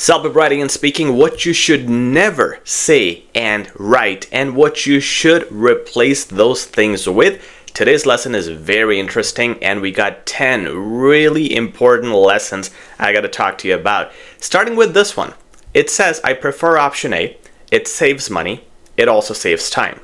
Celpip writing and speaking, what you should never say and write, and what you should replace those things with. Today's lesson is very interesting, and we got 10 really important lessons I got to talk to you about. Starting with this one. It says, I prefer option A. It saves money. It also saves time.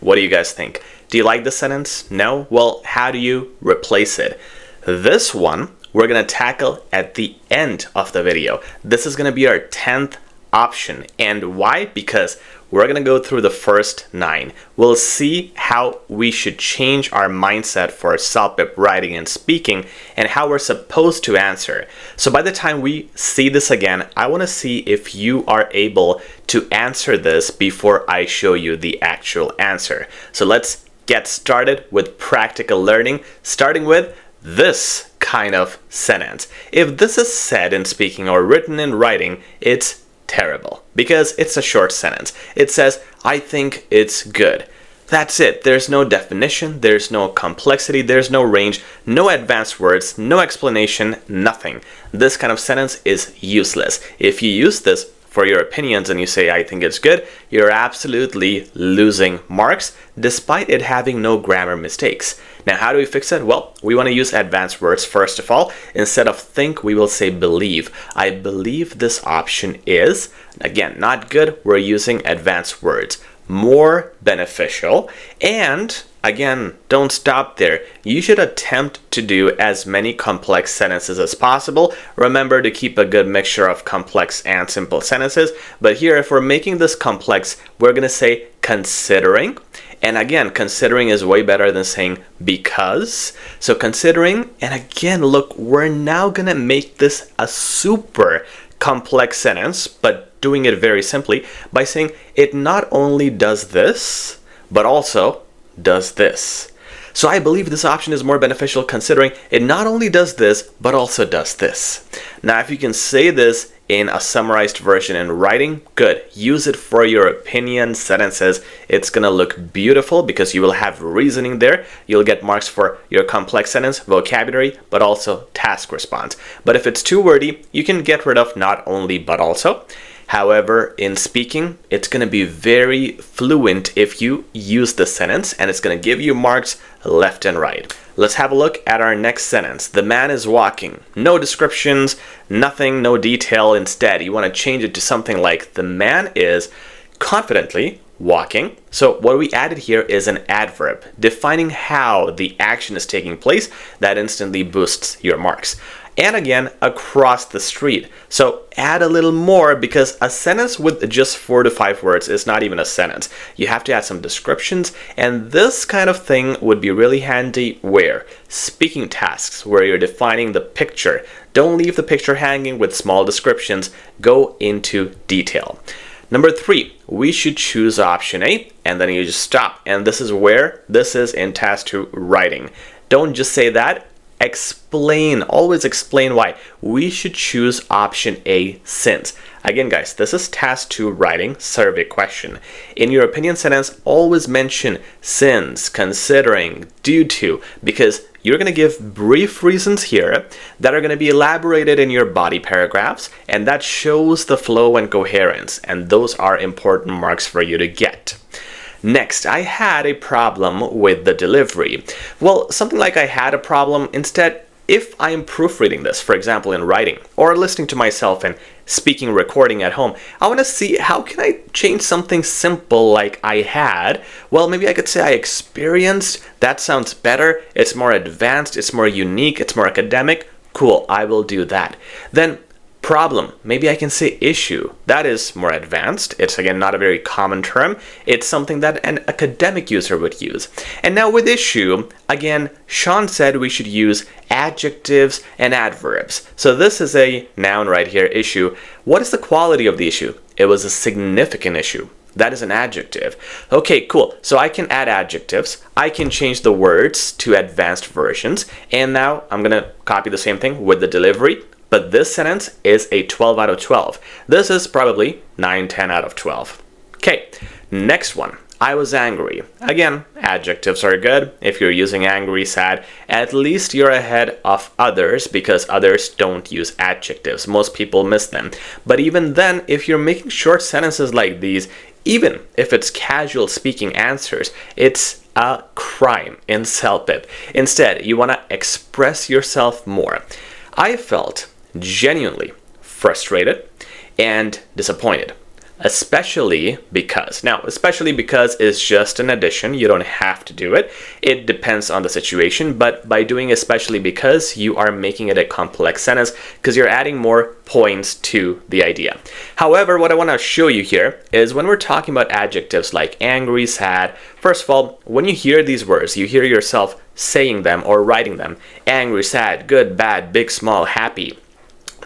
What do you guys think? Do you like this sentence? No? Well, how do you replace it? This one we're going to tackle at the end of the video. This is going to be our 10th option. And why? Because we're going to go through the first 9. We'll see how we should change our mindset for Celpip writing and speaking and how we're supposed to answer. So by the time we see this again, I want to see if you are able to answer this before I show you the actual answer. So let's get started with practical learning, starting with this kind of sentence. If this is said in speaking or written in writing, it's terrible because it's a short sentence. It says, I think it's good. That's it. There's no definition, there's no complexity, there's no range, no advanced words, no explanation, nothing. This kind of sentence is useless. If you use this for your opinions and you say, I think it's good, you're absolutely losing marks despite it having no grammar mistakes. Now, how do we fix it? Well, we want to use advanced words first of all. Instead of think, we will say believe. I believe this option is, again, not good. We're using advanced words. More beneficial. And again, don't stop there. You should attempt to do as many complex sentences as possible. Remember to keep a good mixture of complex and simple sentences. But here, if we're making this complex, we're going to say considering. And again, considering is way better than saying because. So considering, and again, look, we're now going to make this a super complex sentence, but doing it very simply by saying it not only does this, but also does this. So I believe this option is more beneficial considering it not only does this, but also does this. Now, if you can say this in a summarized version in writing, good. Use it for your opinion sentences. It's gonna look beautiful because you will have reasoning there. You'll get marks for your complex sentence, vocabulary, but also task response. But if it's too wordy, you can get rid of not only, but also. However, in speaking, it's going to be very fluent if you use the sentence, and it's going to give you marks left and right. Let's have a look at our next sentence. The man is walking. No descriptions, nothing, no detail. Instead, you want to change it to something like the man is confidently walking. So what we added here is an adverb defining how the action is taking place. That instantly boosts your marks. And again, across the street. So add a little more because a sentence with just 4 to 5 words is not even a sentence. You have to add some descriptions, and this kind of thing would be really handy where? Speaking tasks, where you're defining the picture. Don't leave the picture hanging with small descriptions. Go into detail. Number 3, we should choose option A, and then you just stop. And this is where this is in task 2 writing. Don't just say that. Explain, always explain why. We should choose option A since. Again, guys, this is task 2 writing survey question. In your opinion sentence, always mention since, considering, due to, because you're going to give brief reasons here that are going to be elaborated in your body paragraphs, and that shows the flow and coherence, and those are important marks for you to get. Next, I had a problem with the delivery. Well, something like I had a problem. Instead, if I am proofreading this, for example, in writing, or listening to myself and speaking, recording at home, I want to see how can I change something simple like I had. Well, maybe I could say I experienced. That sounds better. It's more advanced. It's more unique. It's more academic. Cool, I will do that. Then problem, maybe I can say issue. That is more advanced. It's again not a very common term. It's something that an academic user would use. And now with issue, again, Sean said we should use adjectives and adverbs. So this is a noun right here, issue. What is the quality of the issue? It was a significant issue. That is an adjective. Okay, cool. So I can add adjectives. I can change the words to advanced versions. And now I'm going to copy the same thing with the delivery. But this sentence is a 12 out of 12. This is probably 9, 10 out of 12. Okay, next one. I was angry. Again, adjectives are good. If you're using angry, sad, at least you're ahead of others because others don't use adjectives. Most people miss them. But even then, if you're making short sentences like these, even if it's casual speaking answers, it's a crime in Celpip. Instead, you want to express yourself more. I felt genuinely frustrated and disappointed. Especially because is just an addition. You don't have to do it. It depends on the situation, but by doing especially because, you are making it a complex sentence because you're adding more points to the idea. However, what I want to show you here is when we're talking about adjectives like angry, sad, first of all, when you hear these words, you hear yourself saying them or writing them. Angry, sad, good, bad, big, small, happy.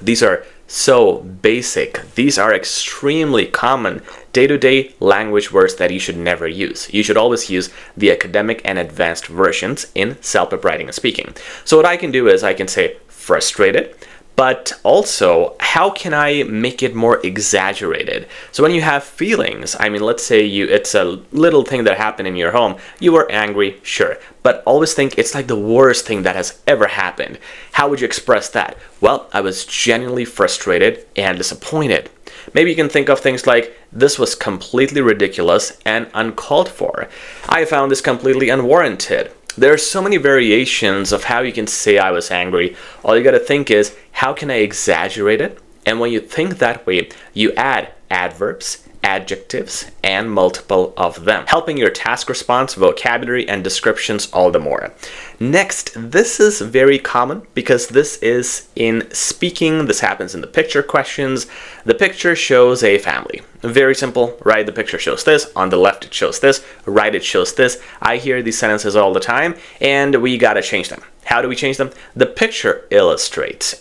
These are so basic. These are extremely common day-to-day language words that you should never use. You should always use the academic and advanced versions in Celpip writing and speaking. So what I can do is I can say frustrated, but also how can I make it more exaggerated? So when you have feelings, I mean, let's say it's a little thing that happened in your home. You were angry, sure, but always think it's like the worst thing that has ever happened. How would you express that? Well, I was genuinely frustrated and disappointed. Maybe you can think of things like, this was completely ridiculous and uncalled for. I found this completely unwarranted. There are so many variations of how you can say I was angry. All you gotta think is, how can I exaggerate it? And when you think that way, you add adverbs, adjectives, and multiple of them, helping your task response, vocabulary, and descriptions all the more. Next, this is very common because this is in speaking. This happens in the picture questions. The picture shows a family. Very simple, right? The picture shows this. On the left, it shows this. Right, it shows this. I hear these sentences all the time, and we gotta change them. How do we change them? The picture illustrates,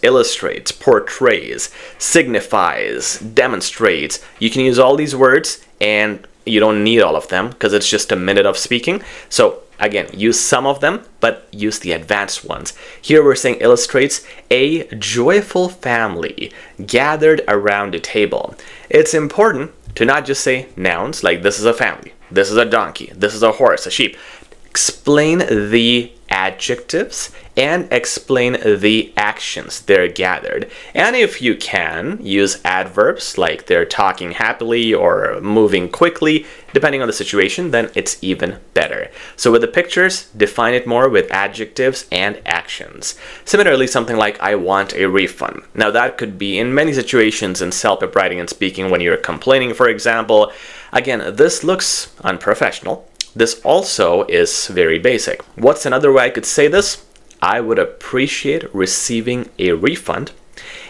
portrays, signifies, demonstrates. You can use all these words, and you don't need all of them because it's just a minute of speaking. So again, use some of them, but use the advanced ones. Here we're saying illustrates a joyful family gathered around a table. It's important to not just say nouns like this is a family, this is a donkey, this is a horse, a sheep. Explain the adjectives and explain the actions they're gathered. And if you can, use adverbs like they're talking happily or moving quickly, depending on the situation, then it's even better. So with the pictures, define it more with adjectives and actions. Similarly, something like I want a refund. Now that could be in many situations in Celpip writing and speaking when you're complaining, for example. Again, this looks unprofessional. This also is very basic. What's another way I could say this? I would appreciate receiving a refund.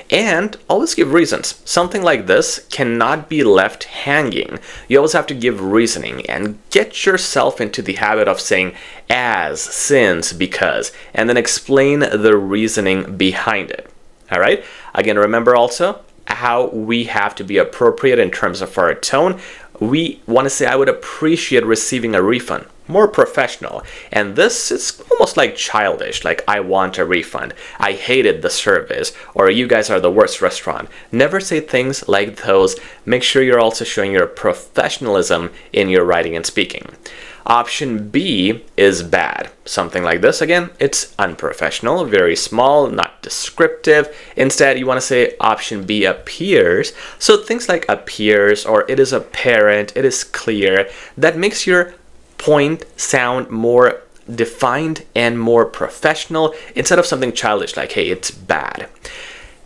And always give reasons. Something like this cannot be left hanging. You always have to give reasoning and get yourself into the habit of saying as, since, because, and then explain the reasoning behind it. All right? Again, remember also how we have to be appropriate in terms of our tone. We want to say, I would appreciate receiving a refund. More professional. And this is almost like childish, like I want a refund. I hated the service, or you guys are the worst restaurant. Never say things like those. Make sure you're also showing your professionalism in your writing and speaking. Option B is bad. Something like this, again, it's unprofessional, very small, not descriptive. Instead, you want to say option B appears. So things like appears or it is apparent, it is clear, that makes your point sound more defined and more professional instead of something childish like, hey, it's bad.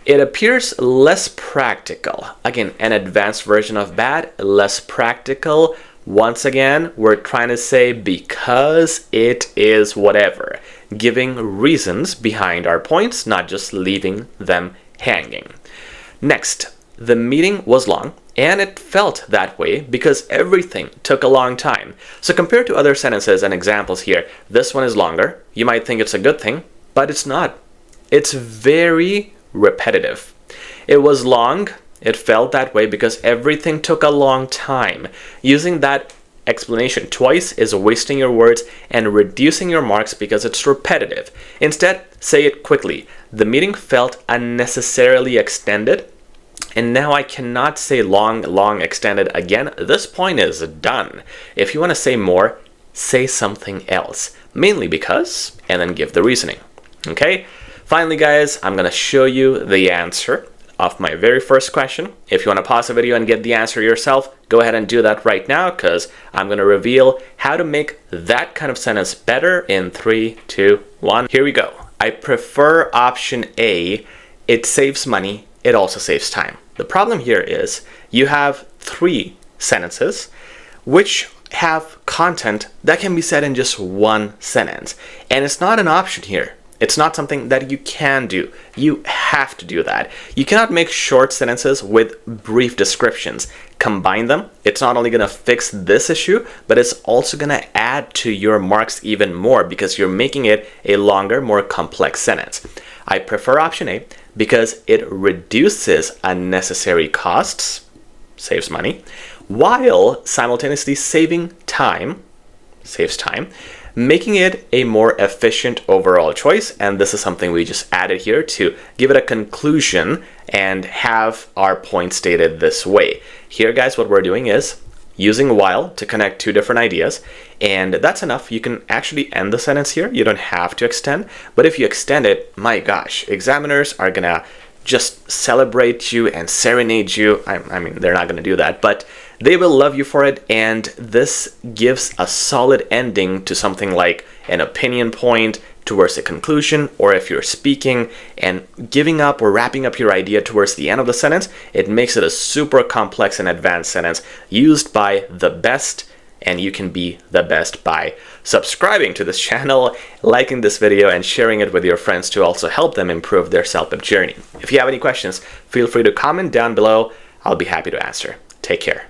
It appears less practical. Again, an advanced version of bad, less practical. Once again, we're trying to say because it is whatever, giving reasons behind our points, not just leaving them hanging. Next, the meeting was long, and it felt that way because everything took a long time. So compared to other sentences and examples here, this one is longer. You might think it's a good thing, but it's not. It's very repetitive. It was long. It felt that way because everything took a long time. Using that explanation twice is wasting your words and reducing your marks because it's repetitive. Instead, say it quickly. The meeting felt unnecessarily extended. And now I cannot say long, long, extended again. This point is done. If you want to say more, say something else. Mainly because, and then give the reasoning. Okay? Finally, guys, I'm going to show you the answer of my very first question. If you want to pause the video and get the answer yourself, go ahead and do that right now, because I'm going to reveal how to make that kind of sentence better in 3, 2, 1. Here we go. I prefer option A. It saves money. It also saves time. The problem here is you have 3 sentences which have content that can be said in just one sentence. And it's not an option here. It's not something that you can do. You have to do that. You cannot make short sentences with brief descriptions. Combine them. It's not only going to fix this issue, but it's also going to add to your marks even more because you're making it a longer, more complex sentence. I prefer option A because it reduces unnecessary costs, saves money, while simultaneously saving time, saves time, making it a more efficient overall choice. And this is something we just added here to give it a conclusion and have our point stated this way. Here, guys, what we're doing is using while to connect 2 different ideas, and that's enough. You can actually end the sentence here. You don't have to extend, but if you extend it, my gosh, examiners are gonna just celebrate you and serenade you. I mean, they're not gonna do that, but they will love you for it, and this gives a solid ending to something like an opinion point towards a conclusion, or if you're speaking and giving up or wrapping up your idea towards the end of the sentence, it makes it a super complex and advanced sentence used by the best, and you can be the best by subscribing to this channel, liking this video, and sharing it with your friends to also help them improve their Celpip journey. If you have any questions, feel free to comment down below. I'll be happy to answer. Take care.